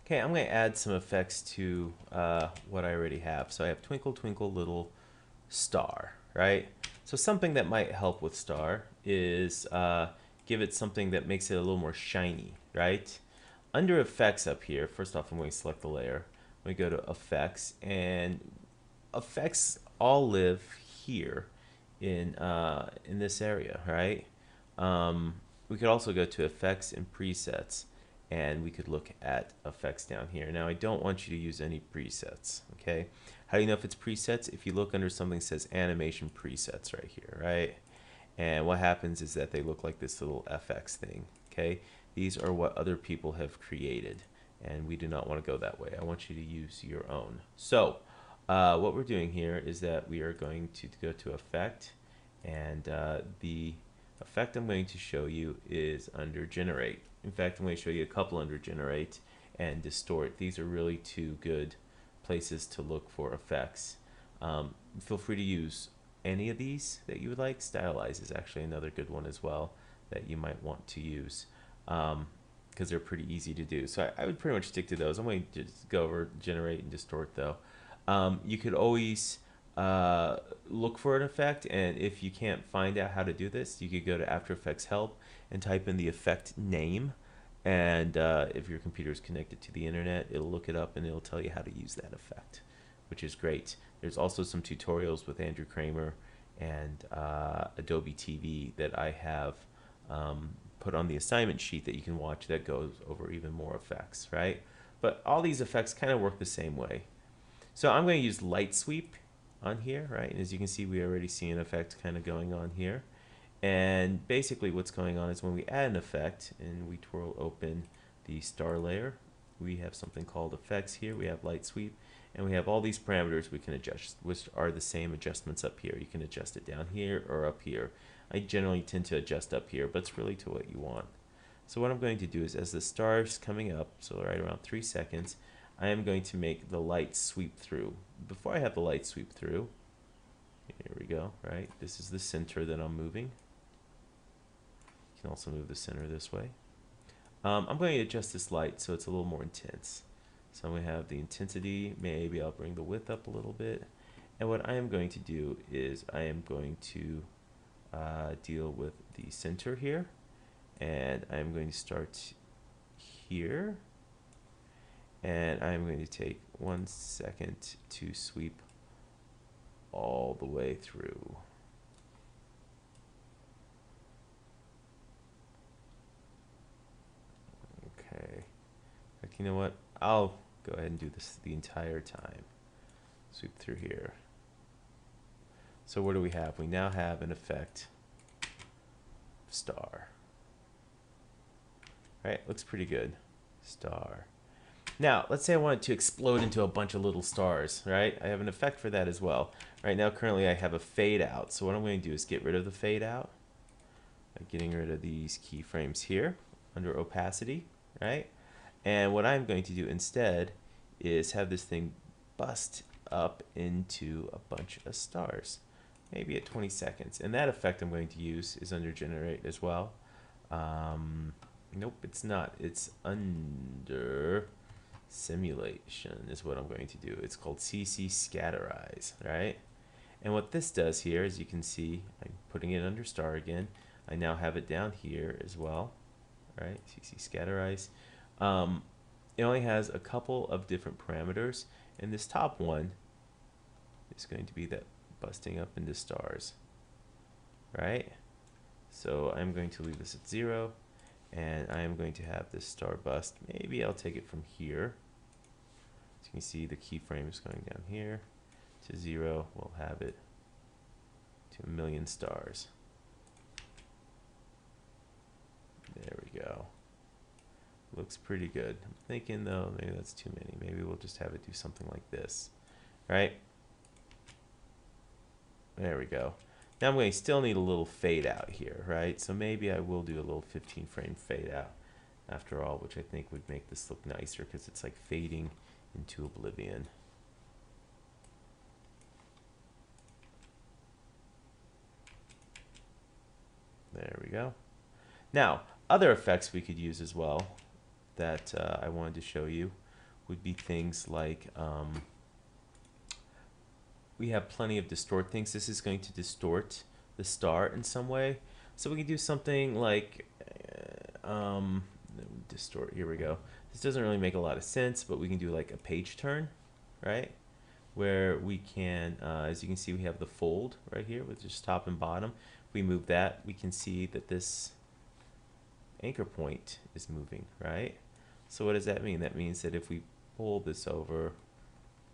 Okay, I'm going to add some effects to what I already have. So I have Twinkle Twinkle Little Star, right? So something that might help with star is give it something that makes it a little more shiny, right? Under effects up here, first off, I'm going to select the layer. We go to effects, and effects all live here in this area, right? We could also go to effects and presets, and we could look at effects down here. Now, I don't want you to use any presets, okay? How do you know if it's presets? If you look under something that says animation presets right here, right? And what happens is that they look like this little FX thing, okay? These are what other people have created, and we do not want to go that way. I want you to use your own. So, what we're doing here is that we are going to go to effect, and the effect I'm going to show you is under generate. In fact, I'm going to show you a couple under generate and distort. These are really two good places to look for effects. Feel free to use any of these that you would like. Stylize is actually another good one as well that you might want to use because they're pretty easy to do. So I would pretty much stick to those. I'm going to just go over generate and distort though. You could always look for an effect, and if you can't find out how to do this, you could go to After Effects help and type in the effect name, and if your computer is connected to the internet, it'll look it up and it'll tell you how to use that effect, which is great. There's also some tutorials with Andrew Kramer and Adobe TV that I have put on the assignment sheet that you can watch that goes over even more effects, right? But all these effects kind of work the same way. So I'm going to use light sweep on here, right? And as you can see, we already see an effect kind of going on here. And basically what's going on is when we add an effect and we twirl open the star layer, we have something called effects here. We have light sweep, and we have all these parameters we can adjust, which are the same adjustments up here. You can adjust it down here or up here. I generally tend to adjust up here, but it's really to what you want. So what I'm going to do is as the star is coming up, so right around 3 seconds, I am going to make the light sweep through. Before I have the light sweep through, here we go, right? This is the center that I'm moving. You can also move the center this way. I'm going to adjust this light so it's a little more intense. So I'm going to have the intensity, maybe I'll bring the width up a little bit. And what I am going to do is I am going to deal with the center here. And I'm going to start here. And I'm going to take 1 second to sweep all the way through. Okay. Like, you know what? I'll go ahead and do this the entire time. Sweep through here. So what do we have? We now have an effect star. Right? Looks pretty good. Star. Now, let's say I want it to explode into a bunch of little stars, right? I have an effect for that as well. Right now, currently I have a fade out. So what I'm going to do is get rid of the fade out by getting rid of these keyframes here under opacity, right? And what I'm going to do instead is have this thing bust up into a bunch of stars, maybe at 20 seconds. And that effect I'm going to use is under generate as well. Nope, it's not. It's under simulation is what I'm going to do. It's called CC Scatterize, right? And what this does here, as you can see, I'm putting it under star again. I now have it down here as well, right? CC Scatterize. It only has a couple of different parameters, and this top one is going to be that busting up into stars, right? So I'm going to leave this at 0, and I am going to have this star bust. Maybe I'll take it from here. As you can see, the keyframe is going down here to 0. We'll have it to 1,000,000 stars. There we go. Looks pretty good. I'm thinking though, maybe that's too many. Maybe we'll just have it do something like this, right? There we go. Now I'm going to still need a little fade out here, right? So maybe I will do a little 15 frame fade out after all, which I think would make this look nicer because it's like fading into oblivion. There we go. Now, other effects we could use as well that I wanted to show you. would be things like we have plenty of distort things. This is going to distort the star in some way. So we can do something like distort. Here we go. This doesn't really make a lot of sense, but we can do like a page turn, right? Where we can, as you can see, we have the fold right here with just top and bottom. If we move that, we can see that this anchor point is moving, right? So what does that mean? That means that if we pull this over,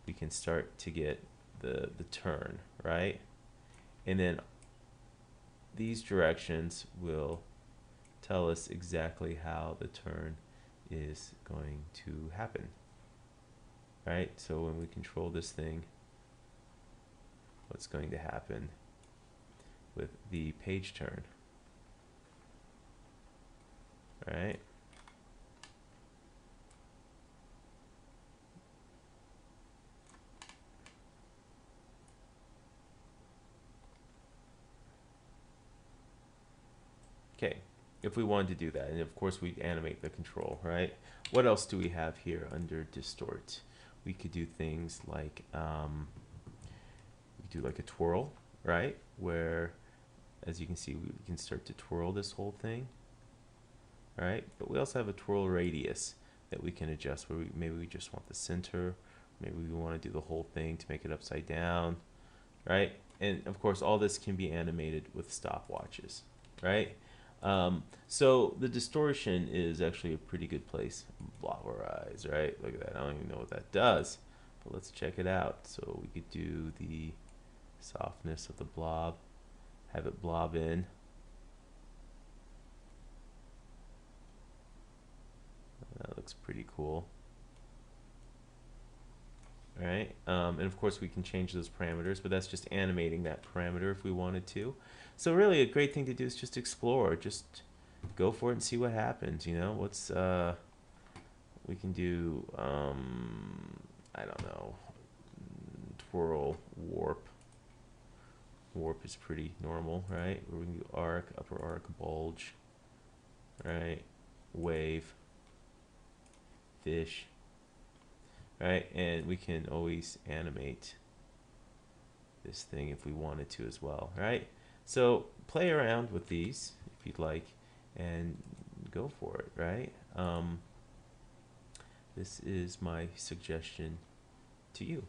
we can start to get the turn, right? And then these directions will tell us exactly how the turn is going to happen, right? So when we control this thing, what's going to happen with the page turn, right? Okay, if we wanted to do that, and of course we animate the control, right? What else do we have here under distort? We could do things like we could do like a twirl, right? Where, as you can see, we can start to twirl this whole thing, right? But we also have a twirl radius that we can adjust, where maybe we just want the center, maybe we want to do the whole thing to make it upside down, right? And of course, all this can be animated with stopwatches, right? So the distortion is actually a pretty good place. Blob our eyes, right? Look at that. I don't even know what that does, but let's check it out. So we could do the softness of the blob, have it blob in. That looks pretty cool. All right, and of course we can change those parameters, but that's just animating that parameter if we wanted to. So really a great thing to do is just explore, just go for it and see what happens, you know. What's we can do I don't know, twirl, warp. Warp is pretty normal, right? We can do arc, upper arc, bulge, right? Wave, fish, right? And we can always animate this thing if we wanted to as well, right? So play around with these if you'd like and go for it, right? This is my suggestion to you.